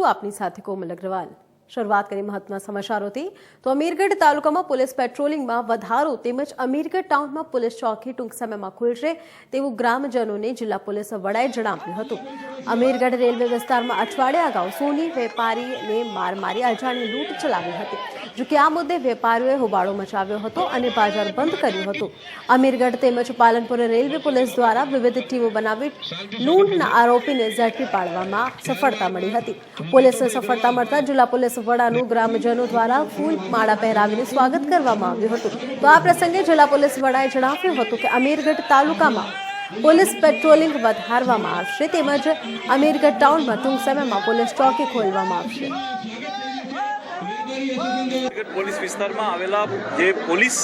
છું આપની સાથે કોમલ અગ્રવાલ। શરૂઆત કરી મહત્વના સમાચારોથી તો અમીરગઢ તાલુકામાં પોલીસ પેટ્રોલિંગમાં વધારો તેમજ અમીરગઢ ટાઉનમાં પોલીસ ચોકી ટૂંક સમયમાં ખુલશે તેવું ગ્રામજનોને જિલ્લા પોલીસ વડાએ જણાવ્યું હતું। અમીરગઢ રેલવે વિસ્તારમાં અઠવાડિયા અગાઉ સોની વેપારીને માર મારી અજાણી લૂંટ ચલાવી હતી। જોકે આ મુદ્દે વેપારીઓએ હોબાળો મચાવ્યો હતો અને બજાર બંધ કર્યું હતું। અમીરગઢ તેમજ પાલનપુર રેલવે પોલીસ દ્વારા વિવિધ ટીમો બનાવી લૂંટના આરોપીને ઝડપી પાડવામાં સફળતા મળી હતી। પોલીસને સફળતા મળતા જિલ્લા પોલીસ વડાનું ગ્રામજનો દ્વારા ફૂલ માળા પહેરાવીને સ્વાગત કરવામાં આવ્યું હતું। તો આ પ્રસંગે જિલ્લા પોલીસ વડાએ જણાવ્યું હતું કે અમીરગઢ તાલુકામાં પોલીસ પેટ્રોલિંગ વધારવામાં આવશે તેમજ અમીરગઢ ટાઉનમાં ટૂંક સમયમાં પોલીસ ચોકી ખોલવામાં આવશે। પોલીસ વિસ્તારમાં આવેલા જે પોલીસ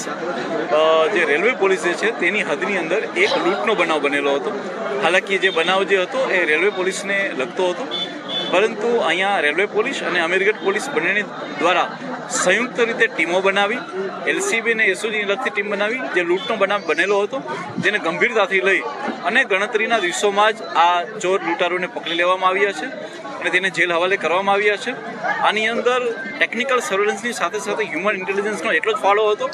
જે રેલવે પોલીસ છે તેની હદની અંદર એક લૂંટનો બનાવ બનેલો હતો। હાલાકી જે બનાવ જે હતો એ રેલવે પોલીસને લગતો હતો, પરંતુ અહીંયા રેલવે પોલીસ અને અમીરગઢ પોલીસ બંનેની દ્વારા સંયુક્ત રીતે ટીમો બનાવી એલસીબી અને એસઓજીની લગતી ટીમ બનાવી જે લૂંટનો બનાવ બનેલો હતો જેને ગંભીરતાથી લઈ અને ગણતરીના દિવસોમાં જ આ ચોર લૂંટારોને પકડી લેવામાં આવ્યા છે અને તેને જેલ હવાલે કરવામાં આવ્યા છે। આની અંદર ટેકનિકલ સર્વેલન્સની સાથે સાથે હ્યુમન ઇન્ટેલિજન્સનો એટલો જ ફાળો હતો।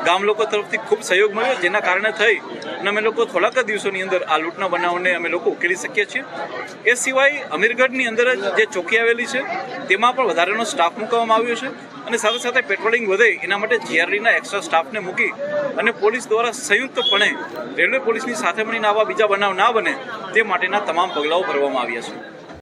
ગામ લોકો તરફથી ખૂબ સહયોગ મળ્યો, જેના કારણે થઈ અને અમે લોકો થોડાક જ દિવસોની અંદર આ લૂંટના બનાવને અમે લોકો ઉકેલી શકીએ છીએ। એ સિવાય અમીરગઢની અંદર જ જે ચોકી આવેલી છે તેમાં પણ વધારાનો સ્ટાફ મૂકવામાં આવ્યો છે અને સાથે સાથે પેટ્રોલિંગ વધે એના માટે જીઆરડીના એક્સ્ટ્રા સ્ટાફને મૂકી અને પોલીસ દ્વારા સંયુક્તપણે રેલવે પોલીસની સાથે મળીને આવા બીજા બનાવ ના બને તે માટેના તમામ પગલાઓ ભરવામાં આવ્યા છે।